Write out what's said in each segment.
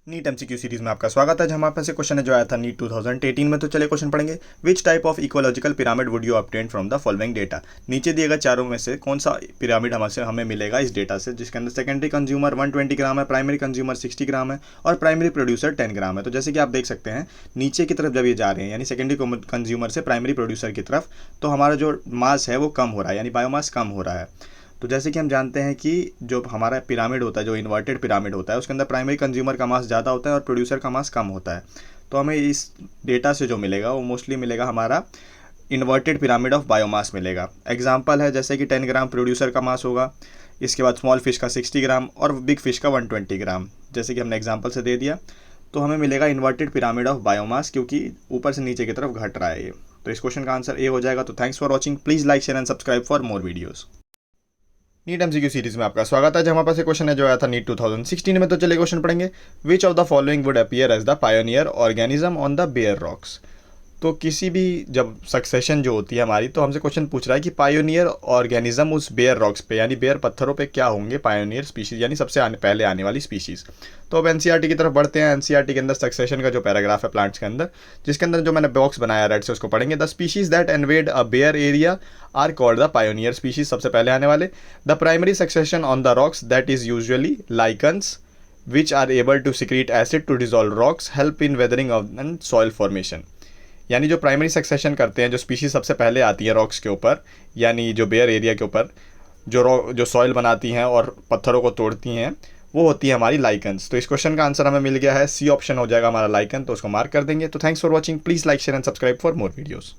NEET MCQ series में आपका स्वागत है। जहाँ हमारे पास क्वेश्चन है जो आया था नीट 2018 में। तो चलिए क्वेश्चन पढ़ेंगे। Which type of ecological pyramid would you obtain from the following data. नीचे दिए गए चारों में से कौन सा पिरामिड हमें मिलेगा इस डेटा से, जिसके अंदर सेकेंडरी कंज्यूमर 120 ग्राम है, प्राइमरी कंज्यूमर 60 ग्राम है और प्राइमरी प्रोड्यूसर 10 ग्राम है। तो जैसे कि आप देख सकते हैं नीचे की तरफ जब ये जा रहे हैं यानी सेकेंडरी कंज्यूमर से प्राइमरी प्रोड्यूसर की तरफ, तो हमारा जो मास है वो कम हो रहा है यानी बायोमास कम हो रहा है। तो जैसे कि हम जानते हैं कि जो हमारा पिरामिड होता है, जो इन्वर्टेड पिरामिड होता है, उसके अंदर प्राइमरी कंज्यूमर का मास ज़्यादा होता है और प्रोड्यूसर का मास कम होता है। तो हमें इस डेटा से जो मिलेगा वो मोस्टली मिलेगा हमारा इन्वर्टेड पिरामिड ऑफ बायोमास मिलेगा। एग्जांपल है जैसे कि 10 ग्राम प्रोड्यूसर का मास होगा, इसके बाद स्मॉल फिश का 60 ग्राम और बिग फिश का 120 ग्राम, जैसे कि हमने एग्जाम्पल से दे दिया। तो हमें मिलेगा इन्वर्टेड पिरामिड ऑफ बायोमास, क्योंकि ऊपर से नीचे की तरफ घट रहा है ये। तो इस क्वेश्चन का आंसर ए हो जाएगा। तो thanks for watching, please like share and subscribe for more videos. NEET MCQ series में आपका स्वागत है। जहाँ हमारे पास क्वेश्चन है जो आया था नीट 2016 में। तो चलिए क्वेश्चन पढ़ेंगे। Which of the following would appear as the pioneer organism on the bare rocks. तो किसी भी जब सक्सेशन जो होती है हमारी, तो हमसे क्वेश्चन पूछ रहा है कि पायोनियर ऑर्गेनिज्म उस बेयर रॉक्स पे यानी बेयर पत्थरों पे क्या होंगे पायोनियर स्पीशीज़ यानी सबसे पहले आने वाली स्पीशीज़। तो अब एनसीईआरटी की तरफ बढ़ते हैं। एनसीईआरटी के अंदर सक्सेशन का जो पैराग्राफ है प्लांट्स के अंदर, जिसके अंदर जो मैंने बॉक्स बनाया रेड से, उसको पढ़ेंगे। The species that invade a bare area are called the pioneer species, सबसे पहले आने वाले। The primary succession on the rocks that is usually lichens which are able to secrete acid to dissolve rocks help in weathering of and soil formation। यानी जो primary succession करते हैं, जो species सबसे पहले आती है रॉक्स के ऊपर यानी जो बेयर एरिया के ऊपर, जो सॉइल बनाती हैं और पत्थरों को तोड़ती हैं, वो होती है हमारी लाइकन्स। तो इस क्वेश्चन का आंसर हमें मिल गया है, सी ऑप्शन हो जाएगा हमारा लाइकन। तो उसको मार्क कर देंगे। तो thanks for watching, please like share and subscribe for more videos.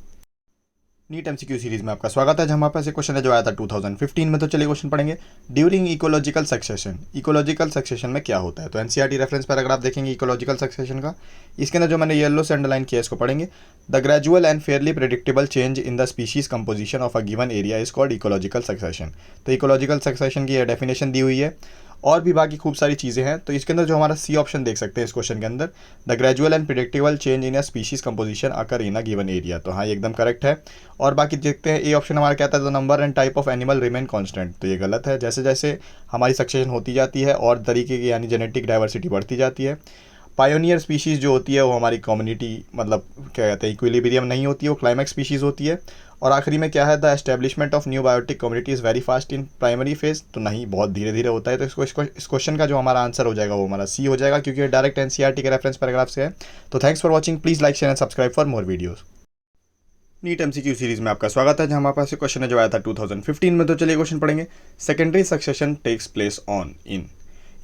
NEET MCQ series में आपका स्वागत है। जहाँ हमारे पास क्वेश्चन है जो आया था 2015 में। तो चलिए क्वेश्चन पढ़ेंगे। During ecological succession, ecological succession में क्या होता है। तो एनसीईआरटी रेफरेंस पैराग्राफ देखेंगे इकोलॉजिकल सक्सेशन का। इसके अंदर जो मैंने येलो से अंडरलाइन किया इसको पढ़ेंगे। The gradual and Fairlie predictable change in the species composition of a given area is called ecological succession. तो इकोलॉजिकल सक्सेशन की डेफिनेशन दी हुई है और भी बाकी खूब सारी चीज़ें हैं। तो इसके अंदर जो हमारा सी ऑप्शन देख सकते हैं इस क्वेश्चन के अंदर, the gradual and predictable change in a species composition occur in a given area. तो हाँ, ये एकदम करेक्ट है। और बाकी देखते हैं, ए ऑप्शन हमारा कहता है the number and type of animal remain constant. तो ये गलत है। जैसे जैसे हमारी सक्सेशन होती जाती है और तरीके की यानी जेनेटिक डाइवर्सिटी बढ़ती जाती है, पायोनियर स्पीशीज़ जो होती है वो हमारी कम्युनिटी मतलब क्या कहते हैं इक्विलिब्रियम नहीं होती है, वो क्लाइमैक्स स्पीशीज़ होती है। और आखिरी में क्या है, the establishment of new biotic community is very fast in primary phase. तो नहीं, बहुत धीरे धीरे होता है। तो इस क्वेश्चन का जो हमारा आंसर हो जाएगा वो हमारा सी हो जाएगा, क्योंकि डायरेक्ट एनसीईआरटी के रेफरेंस पैराग्राफ से है। तो thanks for watching, please like share and subscribe for more videos. NEET MCQ series में आपका स्वागत है। जहाँ हमारे पास क्वेश्चन है जो आया था 2015 में। तो चलिए क्वेश्चन पढ़ेंगे। Secondary succession takes place on in,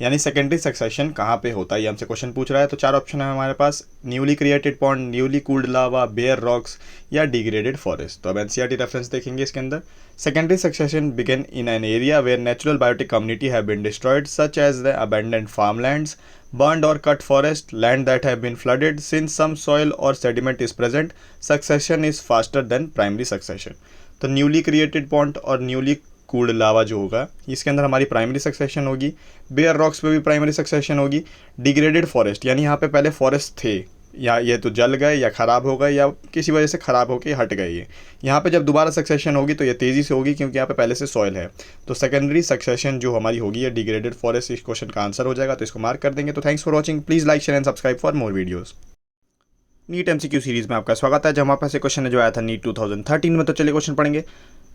यानी सेकेंडरी सक्सेशन कहाँ पे होता है, ये हमसे क्वेश्चन पूछ रहा है। तो चार ऑप्शन है हमारे पास, newly created pond, newly cooled lava, bare rocks या डिग्रेडेड फॉरेस्ट। तो अब एनसीईआरटी रेफरेंस देखेंगे इसके अंदर। Secondary succession begin in an area where natural biotic community have been destroyed such as the abandoned farmlands, burned or cut forest, land that have been flooded. Since some soil or sediment is present, succession is faster than primary succession। तो newly created pond और newly cooled लावा जो होगा इसके अंदर हमारी primary succession होगी। Bear rocks पे भी प्राइमरी सक्सेशन होगी। डिग्रेडेड फॉरेस्ट यानी यहाँ पे पहले फॉरेस्ट थे या ये तो जल गए या ख़राब हो गए या किसी वजह से ख़राब होकर हट गए। ये यहाँ पे जब दोबारा सक्सेशन होगी तो ये तेज़ी से होगी, क्योंकि यहाँ पे पहले से सॉइल है। तो सेकेंडरी सक्सेशन जो हमारी होगी ये डिग्रेडेड फॉरेस्ट इस क्वेश्चन का आंसर हो जाएगा। तो इसको मार्क कर देंगे। तो thanks for watching, please like share and subscribe for more videos. NEET MCQ series में आपका स्वागत है। जहाँ हमारे पास क्वेश्चन है जो आया था नीट 2013 में। तो चलिए क्वेश्चन पढ़ेंगे।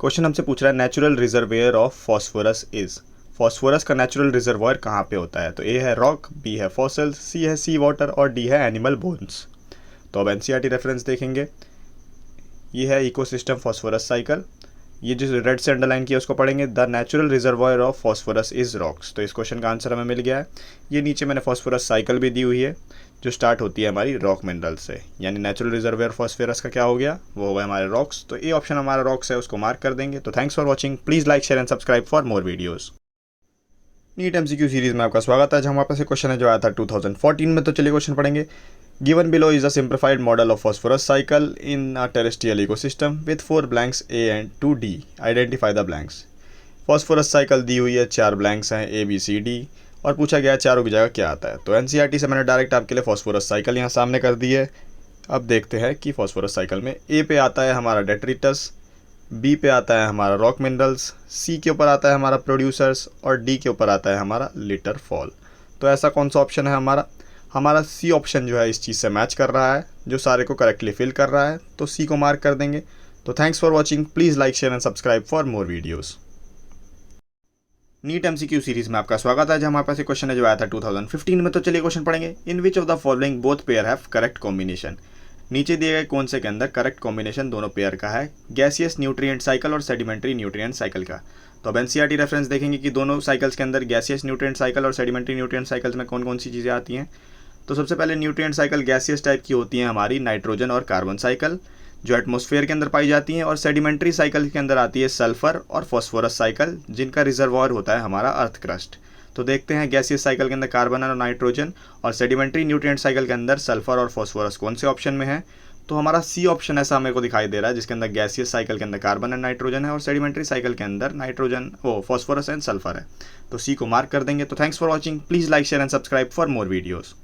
क्वेश्चन हमसे पूछ रहा है natural reservoir of phosphorus is. Phosphorus का नेचुरल रिजर्वायर कहाँ पे होता है। तो ए है रॉक, बी है फॉसिल, सी है सी वाटर और डी है एनिमल बोन्स। तो अब एनसीईआरटी रेफरेंस देखेंगे। ये है इकोसिस्टम फॉस्फोरस साइकिल। ये जो रेड से अंडरलाइन किया उसको पढ़ेंगे। The natural reservoir of phosphorus is rocks. तो इस क्वेश्चन का आंसर हमें मिल गया है। ये नीचे मैंने फॉस्फोरस साइकिल भी दी हुई है जो स्टार्ट होती है हमारी रॉक मिनरल से, यानी नेचुरल रिजर्वायर फॉस्फोरस का क्या हो गया, वो हो गया हमारे रॉक्स। तो ये ऑप्शन हमारा रॉक्स है, उसको मार्क कर देंगे। तो thanks for watching, please like share and subscribe for more videos. NEET MCQ series में आपका स्वागत है। जहाँ हमारे पास क्वेश्चन है जो आया था 2014 में। तो चलिए क्वेश्चन पढ़ेंगे। Given below is a simplified model of phosphorus cycle in a terrestrial ecosystem with 4 blanks A and 2 D. Identify the blanks। Phosphorus cycle दी हुई है, 4 ब्लैंक्स हैं A B C D और पूछा गया है चारों की जगह क्या आता है। तो एनसीईआरटी से मैंने डायरेक्ट आपके लिए फॉस्फोरस साइकिल यहाँ सामने कर दी है। अब देखते हैं कि फॉस्फोरस साइकिल में A पे आता है हमारा डेट्रिटस, B पे आता है हमारा रॉक मिनरल्स, C के ऊपर आता है हमारा प्रोड्यूसर्स और D के ऊपर आता है हमारा लिटर फॉल। तो ऐसा कौन सा ऑप्शन है हमारा, हमारा सी ऑप्शन जो है इस चीज़ से मैच कर रहा है, जो सारे को करेक्टली फिल कर रहा है, तो सी को मार्क कर देंगे। तो thanks for watching, please like share and subscribe for more videos. NEET MCQ series में आपका स्वागत है। जहाँ हमारे पास एक क्वेश्चन है जो आया था 2015 में। तो चलिए क्वेश्चन पढ़ेंगे। In which of the following both pair have correct combination. नीचे दिए गए कौन से के अंदर करेक्ट कॉम्बिनेशन दोनों पेयर का है, गैसियस न्यूट्रिएंट साइकिल और सेडिमेंट्री न्यूट्रिएंट साइकिल का। तो अब एनसीईआरटी रेफरेंस देखेंगे कि दोनों साइकिल्स के अंदर गैसियस न्यूट्रिएंट साइकिल और सेडिमेंट्री न्यूट्रिएंट साइकिल्स में कौन कौन सी चीज़ें आती हैं। तो सबसे पहले न्यूट्रिएंट साइकिल गैसियस टाइप की होती है हमारी नाइट्रोजन और कार्बन साइकिल, जो एटमॉस्फेयर के अंदर पाई जाती हैं। और सेडिमेंट्री साइकिल के अंदर आती है सल्फर और फॉस्फोरस साइकिल, जिनका रिजर्वॉयर होता है हमारा अर्थ क्रस्ट। तो देखते हैं गैसियस साइकिल के अंदर कार्बन और नाइट्रोजन, और सेडिमेंट्री न्यूट्रिएंट साइकिल के अंदर सल्फर और फॉस्फोरस कौन से ऑप्शन में है। तो हमारा सी ऑप्शन ऐसा मेरे को दिखाई दे रहा है, जिसके अंदर गैसियस साइकिल के अंदर कार्बन एंड नाइट्रोजन है और सेडिमेंट्री साइकिल के अंदर नाइट्रोजन फॉस्फोरस एंड सल्फर है। तो सी को मार्क कर देंगे। तो thanks for watching, please like share and subscribe for more videos.